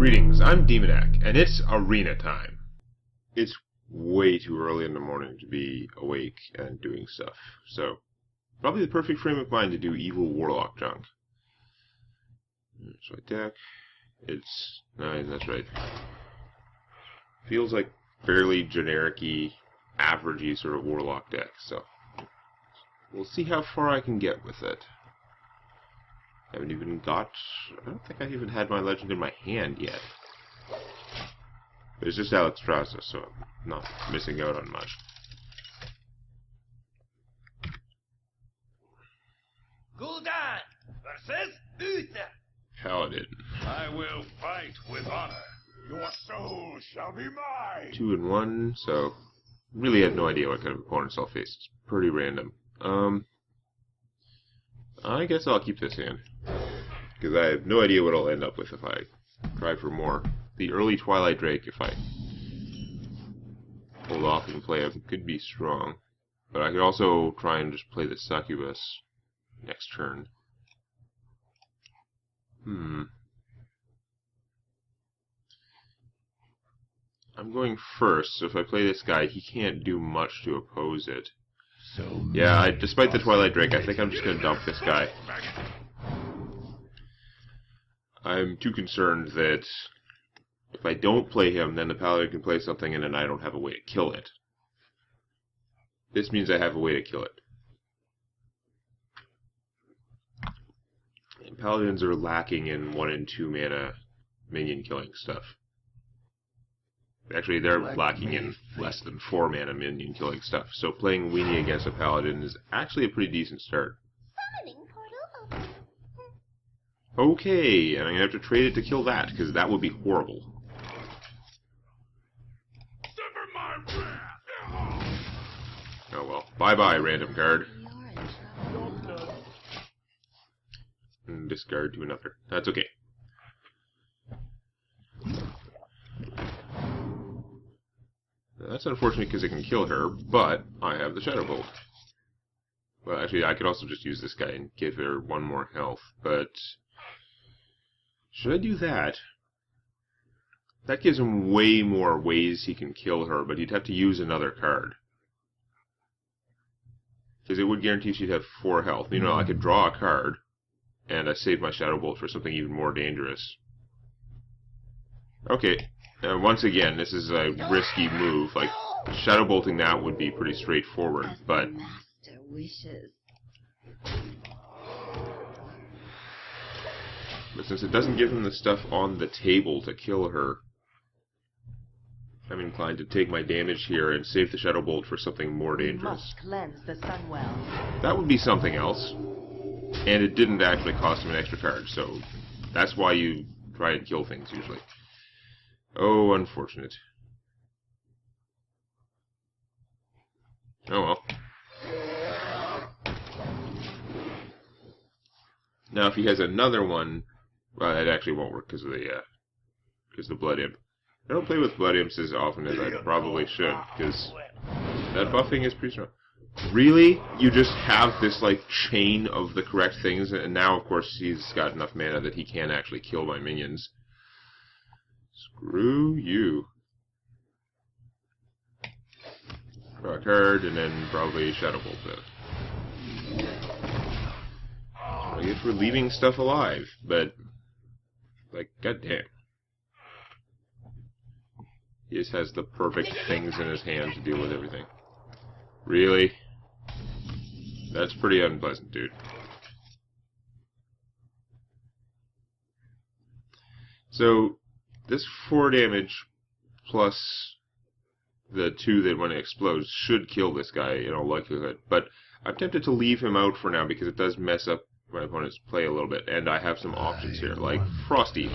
Greetings, I'm Demonac, and it's arena time. It's way too early in the morning to be awake and doing stuff, so probably the perfect frame of mind to do evil Warlock junk. So my deck, it's... that's right. Feels like fairly generic-y, average-y sort of Warlock deck, so we'll see how far I can get with it. I don't think I even had my legend in my hand yet. But it's just Alex Strauss, so I'm not missing out on much. Gul'dan versus Uther. Paladin. I will fight with honor. Your soul shall be mine. 2 and 1, so really have no idea what kind of opponents I'll face. It's pretty random. I guess I'll keep this hand, because I have no idea what I'll end up with if I try for more. The early Twilight Drake, if I hold off and play him, could be strong. But I could also try and just play the Succubus next turn. I'm going first, so if I play this guy, he can't do much to oppose it. Yeah, despite the Twilight Drake, I think I'm just going to dump this guy. I'm too concerned that if I don't play him, then the Paladin can play something and then I don't have a way to kill it. This means I have a way to kill it. And Paladins are lacking in 1 and 2 mana minion killing stuff. Actually, they're lacking in less than 4 mana minion killing stuff. So playing Weenie against a Paladin is actually a pretty decent start. Okay, and I'm going to have to trade it to kill that, because that would be horrible. Oh well. Bye-bye, random card. And discard to another. That's okay. That's unfortunate because it can kill her, but I have the Shadow Bolt. Well, actually, I could also just use this guy and give her 1 more health, but... should I do that? That gives him way more ways he can kill her, but he'd have to use another card. Because it would guarantee she'd have 4 health. You know, I could draw a card, and I save my Shadow Bolt for something even more dangerous. Okay. Once again, this is a risky move. Like, Shadow Bolting that would be pretty straightforward, but... Master wishes. But since it doesn't give him the stuff on the table to kill her, I'm inclined to take my damage here and save the Shadow Bolt for something more dangerous. Must cleanse the Sunwell. That would be something else. And it didn't actually cost him an extra card, so that's why you try and kill things usually. Oh, unfortunate. Oh well. Now, if he has another one, well, it actually won't work because of the Blood Imp. I don't play with Blood Imps as often as I probably should, because that buffing is pretty strong. Really? You just have this, like, chain of the correct things, and now, of course, he's got enough mana that he can actually kill my minions. Screw you. Draw a card, and then probably Shadow Bolt it. I guess we're leaving stuff alive, but, like, goddamn. He just has the perfect things in his hand to deal with everything. Really? That's pretty unpleasant, dude. So, this 4 damage plus the 2 that when it explodes should kill this guy in all likelihood. But I'm tempted to leave him out for now because it does mess up my opponent's play a little bit. And I have some options here, like Frosty.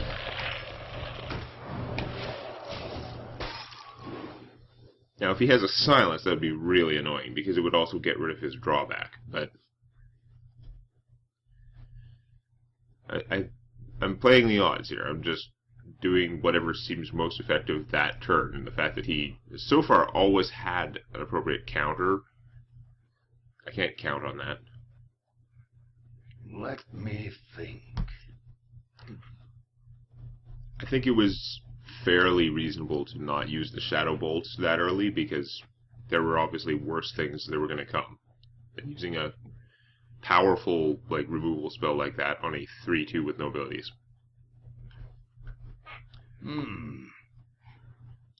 Now, if he has a silence, that would be really annoying, because it would also get rid of his drawback. But I'm playing the odds here. I'm just doing whatever seems most effective that turn. And the fact that he, so far, always had an appropriate counter, I can't count on that. Let me think. I think it was fairly reasonable to not use the Shadow Bolts that early, because there were obviously worse things that were going to come. And using a powerful removal spell like that on a 3/2 with no abilities.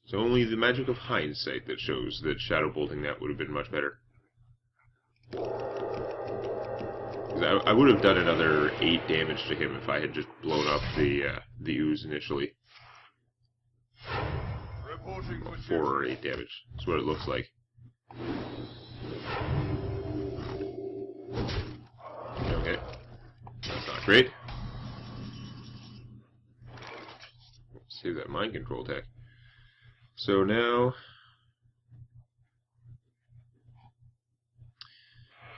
So only the magic of hindsight that shows that Shadow Bolting that would have been much better. I would have done another 8 damage to him if I had just blown up the ooze initially. 4 or 8 damage. That's what it looks like. Okay. That's not great. Save that mind control tech. So now...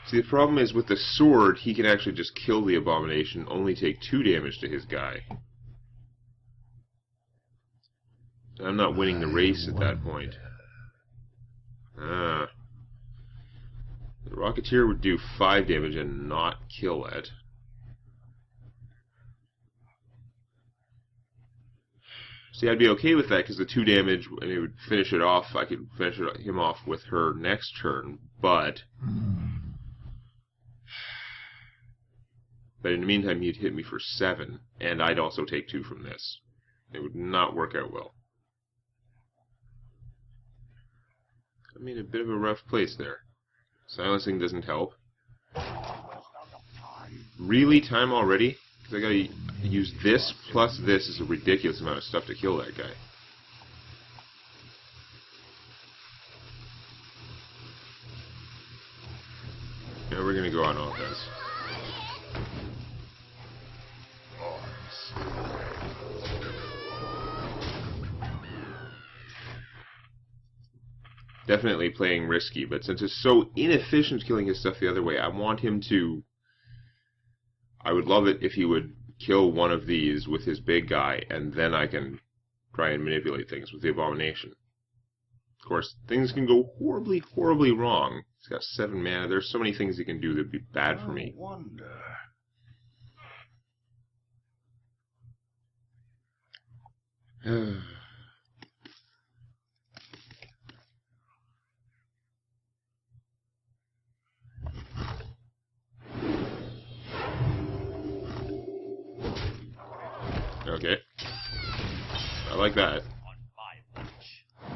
See, the problem is with the sword, he can actually just kill the abomination, only take 2 damage to his guy. I'm not winning the race at that point. The Rocketeer would do 5 damage and not kill it. See, I'd be okay with that because the 2 damage, and it would finish it off. I could finish him off with her next turn, but in the meantime, he'd hit me for 7, and I'd also take 2 from this. It would not work out well. I'm in a bit of a rough place there. Silencing doesn't help. Really? Time already? Because I gotta use this plus this is a ridiculous amount of stuff to kill that guy. Now we're gonna go on offense. Definitely playing risky, but since it's so inefficient killing his stuff the other way, I want him to... I would love it if he would kill one of these with his big guy, and then I can try and manipulate things with the abomination. Of course, things can go horribly, horribly wrong. He's got 7 mana. There's so many things he can do that'd be bad for me. Okay. I like that.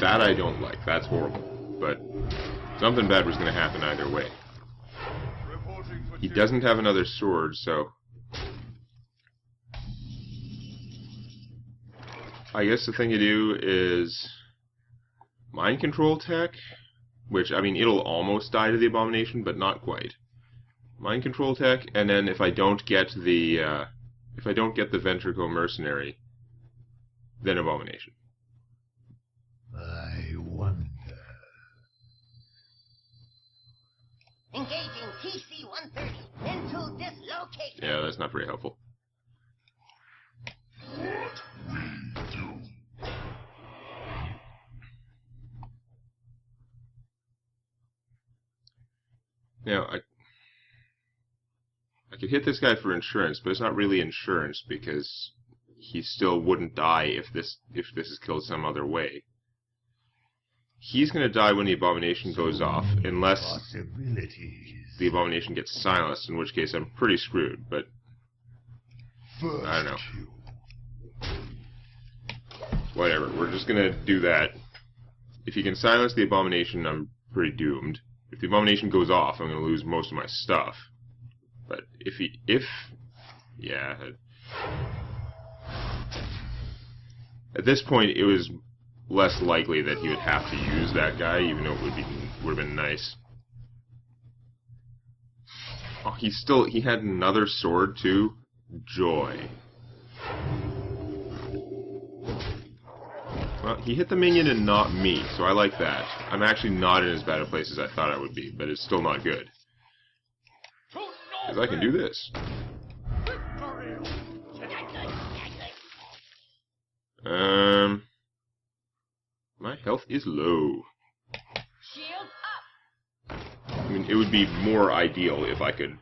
That I don't like. That's horrible. But something bad was going to happen either way. He doesn't have another sword, so... I guess the thing to do is... Mind control tech? Which, I mean, it'll almost die to the abomination, but not quite. Mind control tech, and then if I don't get the... If I don't get the Ventricle Mercenary, then Abomination. I wonder. Engaging TC-130 into dislocation. Yeah, that's not very helpful. What we do. Now, I could hit this guy for insurance, but it's not really insurance because he still wouldn't die if this is killed some other way. He's going to die when the abomination goes off, unless the abomination gets silenced, in which case I'm pretty screwed, but I don't know. Whatever, we're just going to do that. If he can silence the abomination, I'm pretty doomed. If the abomination goes off, I'm going to lose most of my stuff. But yeah. At this point, it was less likely that he would have to use that guy, even though it would have been nice. Oh, he had another sword too? Joy. Well, he hit the minion and not me, so I like that. I'm actually not in as bad a place as I thought I would be, but it's still not good. Because I can do this. My health is low. Shield up. I mean, it would be more ideal if I could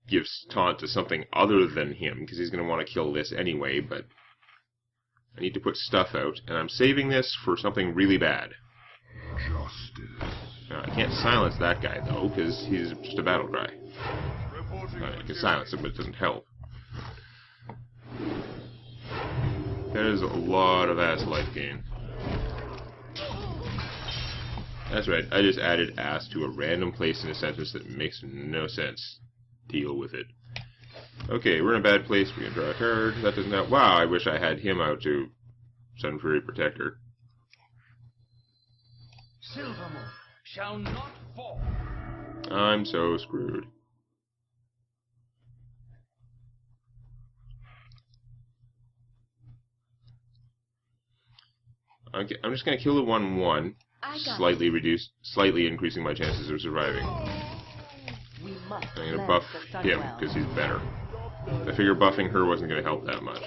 give taunt to something other than him, because he's going to want to kill this anyway, but I need to put stuff out, and I'm saving this for something really bad. Justice. I can't silence that guy, though, because he's just a battle cry. I can silence him, but it doesn't help. That is a lot of ass life gain. That's right, I just added ass to a random place in a sentence that makes no sense. Deal with it. Okay, we're in a bad place. We can draw a card. That doesn't help. Wow, I wish I had him out to Sun Fury Protector. Silvermoon shall not fall. I'm so screwed. Okay, I'm just gonna kill the 1/1. Slightly increasing my chances of surviving. I'm gonna buff him because he's better. I figure buffing her wasn't gonna help that much.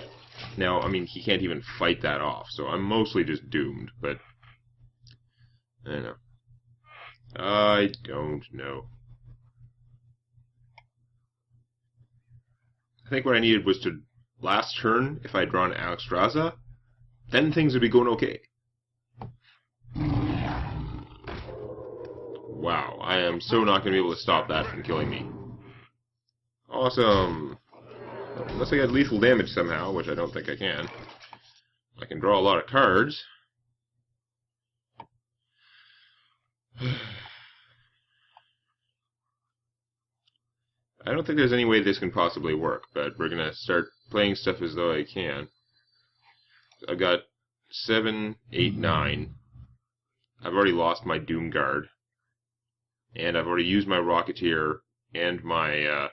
Now, I mean, he can't even fight that off, so I'm mostly just doomed, but I don't know. I don't know. I think what I needed was to, last turn, if I had drawn Alexstrasza, then things would be going okay. Wow, I am so not going to be able to stop that from killing me. Awesome! Unless I get lethal damage somehow, which I don't think I can. I can draw a lot of cards. I don't think there's any way this can possibly work, but we're going to start playing stuff as though I can. I've got 7, 8, 9. I've already lost my Doom Guard. And I've already used my Rocketeer and my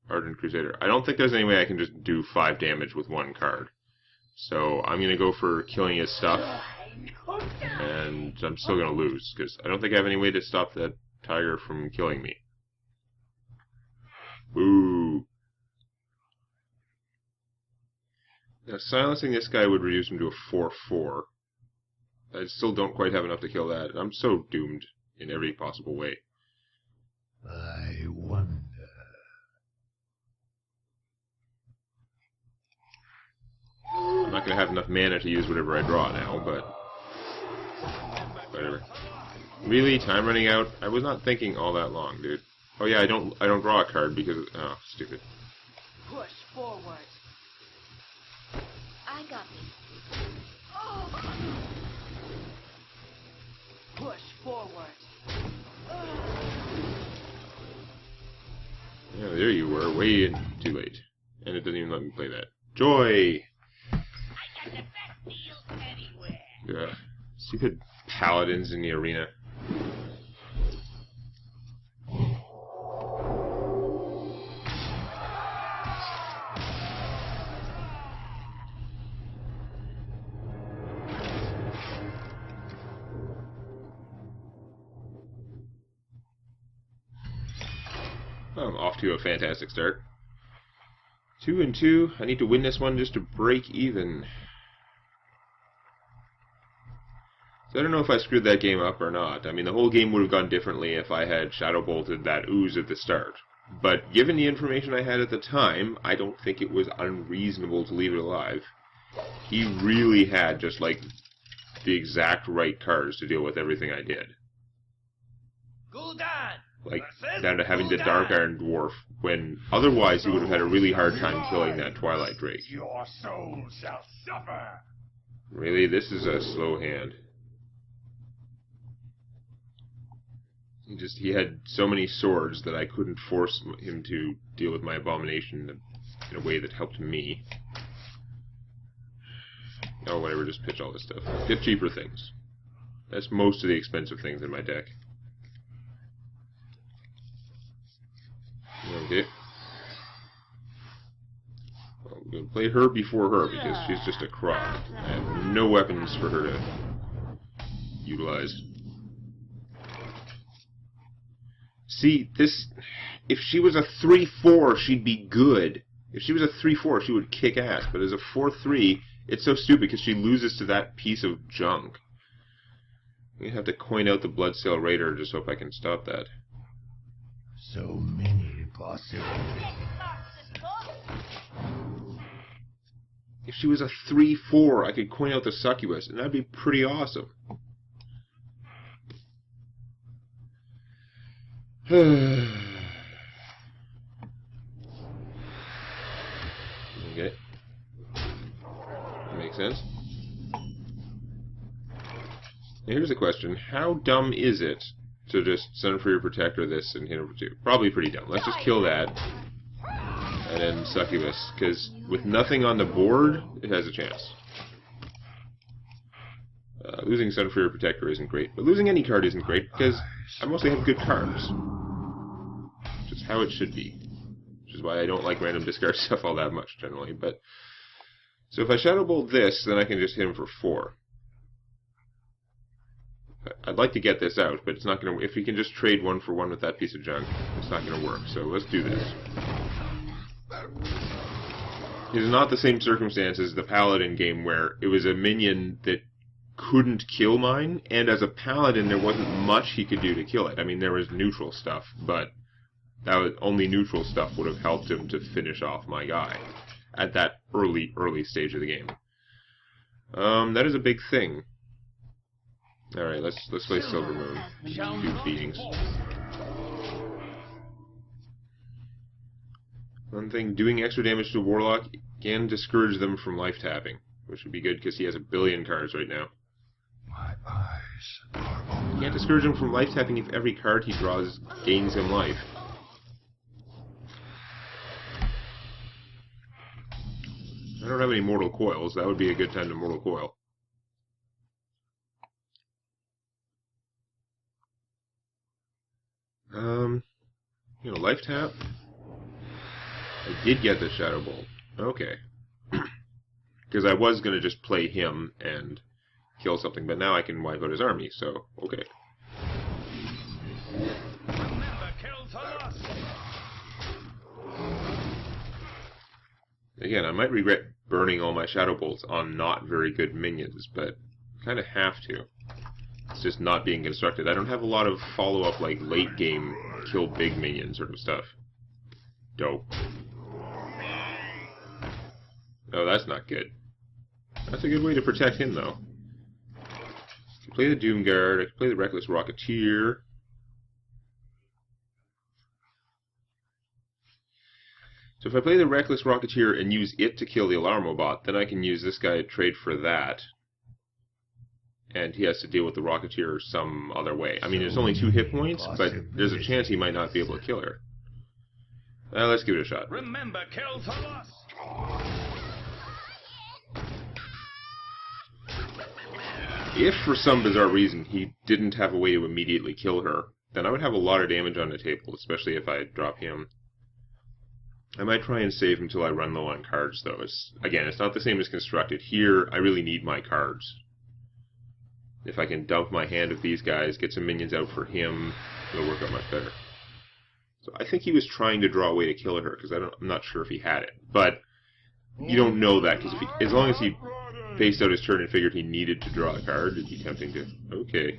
Ardent Crusader. I don't think there's any way I can just do 5 damage with one card. So I'm going to go for killing his stuff. And I'm still going to lose, because I don't think I have any way to stop that tiger from killing me. Boo! Now, silencing this guy would reduce him to a 4/4. I still don't quite have enough to kill that, and I'm so doomed in every possible way. I wonder. I'm not going to have enough mana to use whatever I draw now, but whatever. Really? Time running out? I was not thinking all that long, dude. Oh yeah, I don't draw a card because oh, stupid. Push forward. I got this. Push forward. Yeah, there you were, way in too late. And it doesn't even let me play that. Joy! I got the best deals anywhere. Ugh. Stupid paladins in the arena. I'm off to a fantastic start. 2 and 2. I need to win this one just to break even. So I don't know if I screwed that game up or not. I mean, the whole game would have gone differently if I had Shadow Bolted that ooze at the start. But given the information I had at the time, I don't think it was unreasonable to leave it alive. He really had just, like, the exact right cards to deal with everything I did. Gul'dan! Like, down to having the Dark Iron Dwarf, when otherwise he would have had a really hard time killing that Twilight Drake. Your soul shall suffer! Really? This is a slow hand. He had so many swords that I couldn't force him to deal with my Abomination in a way that helped me. Oh, whatever, just pitch all this stuff. Get cheaper things. That's most of the expensive things in my deck. Okay. Well, I'm going to play her before her because she's just a crock. I have no weapons for her to utilize. See, this... If she was a 3/4, she'd be good. If she was a 3/4, she would kick ass. But as a 4/3, it's so stupid because she loses to that piece of junk. I'm going to have to coin out the Bloodsail Raider just hope I can stop that. So many possibilities. if she was a 3/4, I could coin out the succubus, and that'd be pretty awesome. Okay. Makes sense. Now here's the question. How dumb is it to just Sun for your Protector this and hit over 2? Probably pretty dumb. Let's just kill that. And then Succubus. Because with nothing on the board, it has a chance. Losing Sun for your Protector isn't great. But losing any card isn't great because I mostly have good cards. Which is how it should be. Which is why I don't like random discard stuff all that much generally. But so if I Shadow Bolt this, then I can just hit him for 4. I'd like to get this out, but it's not going to. If we can just trade 1 for 1 with that piece of junk, it's not going to work. So let's do this. It is not the same circumstance as the Paladin game where it was a minion that couldn't kill mine, and as a Paladin there wasn't much he could do to kill it. I mean, there was neutral stuff, but that was, only neutral stuff would have helped him to finish off my guy at that early stage of the game. That is a big thing. Alright, let's play Silver Moon. Do beatings. One thing, doing extra damage to Warlock can discourage them from life tapping, which would be good because he has a billion cards right now. My eyes are open. You can't discourage him from life tapping if every card he draws gains him life. I don't have any Mortal Coils. That would be a good time to Mortal Coil. You know, life tap. I did get the Shadow Bolt. Okay. Because I was going to just play him and kill something, but now I can wipe out his army, so, okay. Again, I might regret burning all my Shadow Bolts on not very good minions, but kind of have to. It's just not being constructed. I don't have a lot of follow-up, like, late-game kill big minions sort of stuff. Dope. Oh, that's not good. That's a good way to protect him, though. I can play the Doomguard, I can play the Reckless Rocketeer. So if I play the Reckless Rocketeer and use it to kill the Alarmobot, then I can use this guy to trade for that. And he has to deal with the Rocketeer some other way. I mean, there's only 2 hit points, but there's a chance he might not be able to kill her. Let's give it a shot. Remember, kill to loss. If for some bizarre reason he didn't have a way to immediately kill her, then I would have a lot of damage on the table, especially if I drop him. I might try and save until I run low on cards, though. Again, it's not the same as constructed. Here, I really need my cards. If I can dump my hand of these guys, get some minions out for him, it'll work out much better. So I think he was trying to draw a way to kill her, because I'm not sure if he had it. But you don't know that, because as long as he faced out his turn and figured he needed to draw a card, it'd be tempting to... Okay.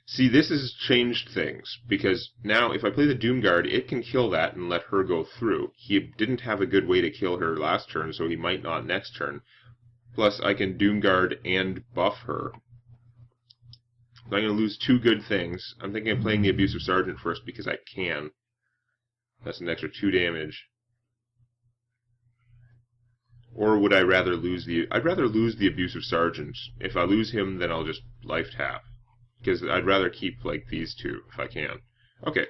See, this has changed things, because now if I play the Doomguard, it can kill that and let her go through. He didn't have a good way to kill her last turn, so he might not next turn. Plus, I can Doomguard and buff her. So I'm going to lose 2 good things. I'm thinking of playing the Abusive Sergeant first because I can. That's an extra 2 damage. Or would I rather lose the... I'd rather lose the Abusive Sergeant. If I lose him, then I'll just life tap. Because I'd rather keep, like, these 2, if I can. Okay.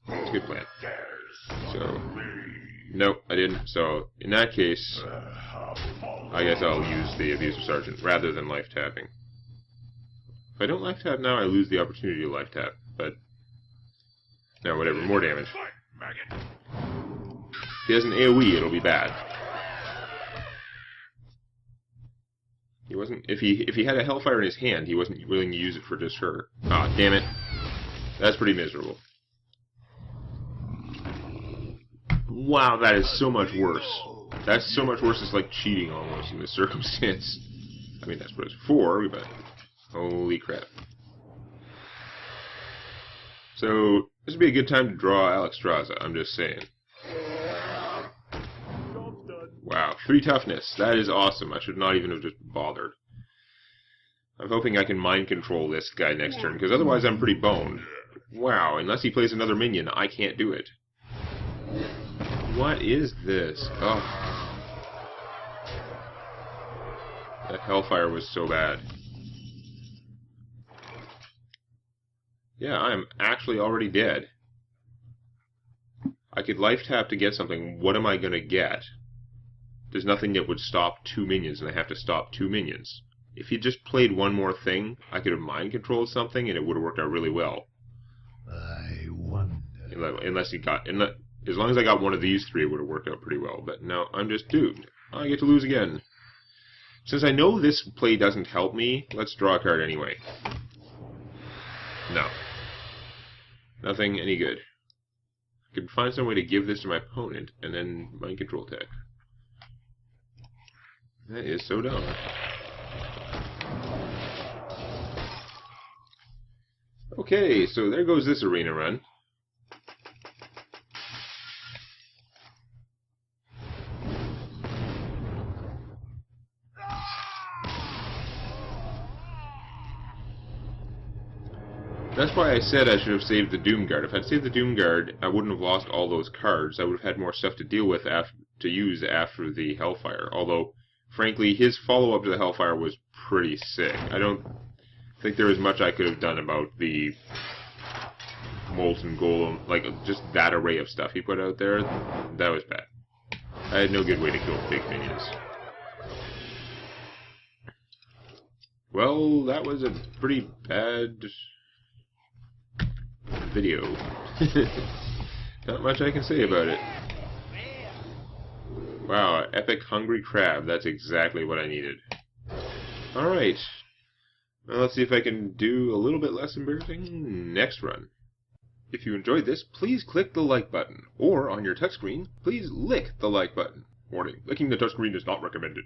That's a good plan. So... Nope, I didn't. So, in that case... I guess I'll use the Abusive Sergeant rather than life tapping. If I don't life tap now, I lose the opportunity to life tap. But... No, whatever. More damage. If he has an AoE, it'll be bad. He wasn't. If he had a Hellfire in his hand, he wasn't willing to use it for just her. Ah, damn it. That's pretty miserable. Wow, that is so much worse. That's so much worse. It's like cheating almost in this circumstance. I mean, that's what it's for, but holy crap. So this would be a good time to draw Alexstrasza. I'm just saying. Wow. 3 toughness. That is awesome. I should not even have just bothered. I'm hoping I can mind control this guy next turn, because otherwise I'm pretty boned. Wow, unless he plays another minion, I can't do it. What is this? Oh. That Hellfire was so bad. Yeah, I'm actually already dead. I could life tap to get something. What am I going to get? There's nothing that would stop 2 minions, and I have to stop 2 minions. If he just played one more thing, I could have mind controlled something, and it would have worked out really well. I wonder. Unless he got... As long as I got one of these 3, it would have worked out pretty well. But no, I'm just doomed. I get to lose again. Since I know this play doesn't help me, let's draw a card anyway. No. Nothing any good. I could find some way to give this to my opponent, and then mind control tech. That is so dumb. Okay, so there goes this arena run. That's why I said I should have saved the Doomguard. If I'd saved the Doomguard, I wouldn't have lost all those cards. I would have had more stuff to deal with to use after the Hellfire. Although, frankly, his follow-up to the Hellfire was pretty sick. I don't think there was much I could have done about the Molten Golem, like just that array of stuff he put out there. That was bad. I had no good way to kill big minions. Well, that was a pretty bad video. Not much I can say about it. Wow, epic hungry crab. That's exactly what I needed. Alright. Well, let's see if I can do a little bit less embarrassing next run. If you enjoyed this, please click the like button. Or, on your touchscreen, please lick the like button. Warning, licking the touchscreen is not recommended.